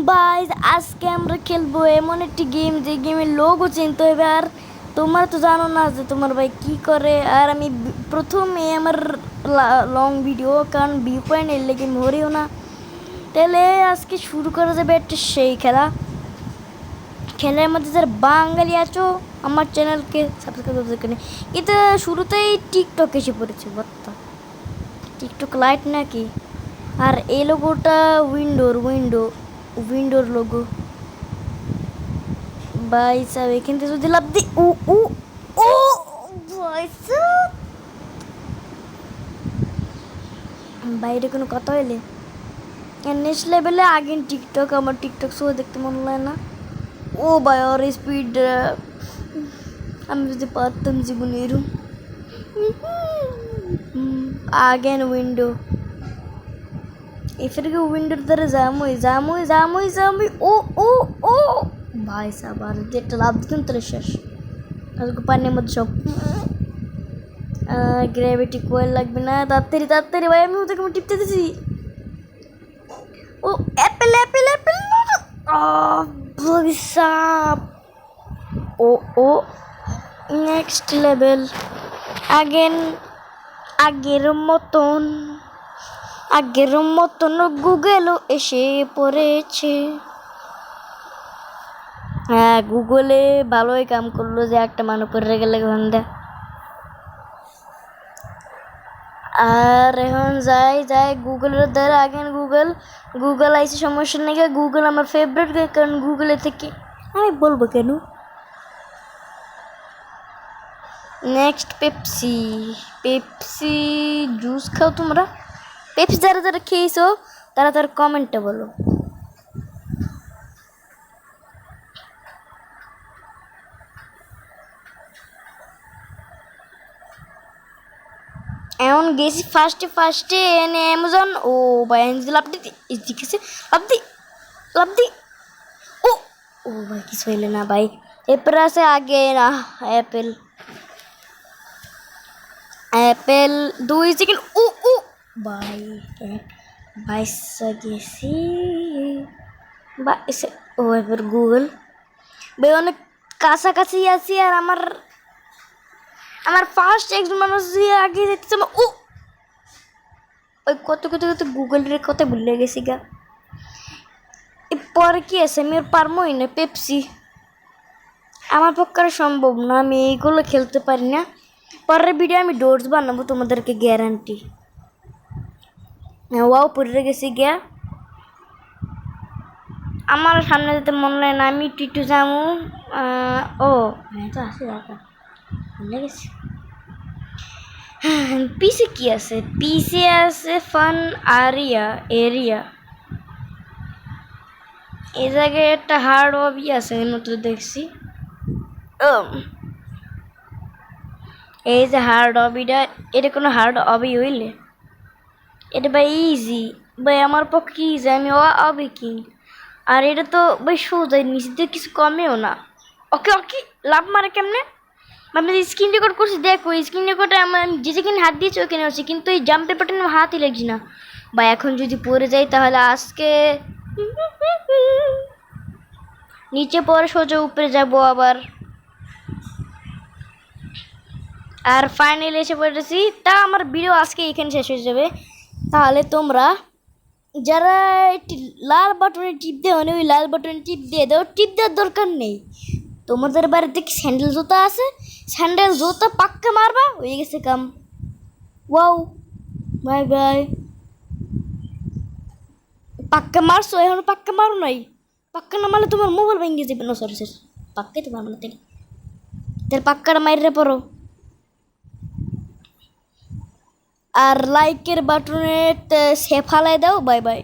Guys আজকে আমরা খেলবো এমন একটি গেম যে গেমের লোগো চিনতে হবে। আর তোমরা তো জানো না যে তোমার ভাই কি করে। আর আমি প্রথমে আমার লং ভিডিও কারণ ভিউ পয়েন্ট এর লেগে মরিও না। তাহলে আজকে শুরু করা যাবে একটা সেই খেলার মধ্যে যারা বাঙালি আছো আমার চ্যানেলকে সাবস্ক্রাইব করতে নেই। এটা শুরুতেই টিকটক এসে পড়েছে বত্তা টিকটক লাইট নাকি। আর এই লোগোটা উইন্ডোর লোগো ভাই সাহেব এখান থেকে যদি লাভ দিই ও ও ও ভাই সাহেব বাইরে কোনো কথা হইলে নেক্সট লেভেলে আগে টিকটক আমার টিকটক শো দেখতে মন লাগে না। ও ভাই আর স্পিড আমি যদি পারতাম জীবনে এরম আগেন উইন্ডো फिर के विंडोर द्वारा जामुई ओ ओ ओ भाई साहब আর যেটা লাভ দিন তোর শেষ আজকে পানির মধ্যে সব গ্র্যাভিটি কোয়েল লাগবে না। তাড়াতাড়ি ভাই আমি ওদেরকে টিপতে দিছি। ও অ্যাপেল ভাই সাহব ও নেক্সট লেভেল আগের মতন গুগলও এসে পড়েছে। হ্যাঁ গুগলে ভালোই কাম করলো যে একটা মানুষ পড়ে গেলে ঘন্টা। আর এখন যাই গুগলের দ্বারা আগে গুগল আইসে সমস্যা নেই। গুগল আমার ফেভারিট কারণ গুগলে থেকে আমি বলবো কেন। নেক্সট পেপসি জুস খাও তোমরা। পেপসি যারা খেয়েছো তারা কমেন্টে বলো। এমন গেছি ফার্স্টে এনে অ্যামাজন ও ভাই লাভ দি ও ও ভাই কিছু হইলে না ভাই। এরপরে আছে আগে না অ্যাপেল 2 সেকেন্ড ও ও ভাই গেছি বা ও এবার গুগল ভাই অনেক কাছাকাছি আছি। আর আমার ফার্স্ট একজন মানুষ আগে দেখতে ও ওই কত গুগলের কথা ভুলে গেছি গা। পরে কি আছে আমি আর পারবোই না। পেপসি আমার পক্ষে সম্ভব না, আমি এইগুলো খেলতে পারি না। পরের ভিডিও আমি ডোর্স বানাবো তোমাদেরকে গ্যারান্টি। ওয়াও পড়ে গেছি গিয়া আমার সামনে যেতে মনে হয় না। আমি টিটু যাবো ও তো আছে ভুলে গেছি। পিসে কি আছে? পিসে আছে ফান এরিয়া এই জায়গায় একটা হার্ড অবি আছে নতুন দেখছি। এই যে হার্ড অবিটা এটা কোনো হার্ড অবি হইলে এটা ভাই ইজি ভাই আমার পক্ষে ইজি। আমি অবি কিং আর এটা তো ভাই সোজাই নিচে কিছু কমেও না। ওকে লাভ মারে কেমনে? আমি স্ক্রিন রেকর্ড করছি দেখো স্ক্রিন রেকর্ডে আমার যে যেখানে হাত দিয়েছি ওখানে হচ্ছে কিন্তু এই জাম্পের বাটনে হাতই লাগছে না। বা এখন যদি পড়ে যাই তাহলে আজকে নিচে পরে সোজা উপরে যাব আবার। আর ফাইনালি এসে পড়েছি। তা আমার ভিডিও আজকে এখানে শেষ হয়ে যাবে। তাহলে তোমরা যারা লাল বাটনে টিপ দেও না ওই লাল বাটনে টিপ দিয়ে দাও। টিপ দেওয়ার দরকার নেই। তোমাদের বাড়িতে কি স্যান্ডেল জুতা আছে? স্যান্ডেল জুতা পাক্কা মারবা হয়ে গেছে কাম। ওয়াও বাই পাক্কা মারছো এখন পাক্কা মারো নাই। পাক্কা না মারলে তোমার মোবাইল ভেঙে যাবে। না সরি পাক্কাই তো মারবো না তাহলে পাক্কাটা মাইরে পড়ো। আর লাইকের বাটনে সেফালাই দাও। বাই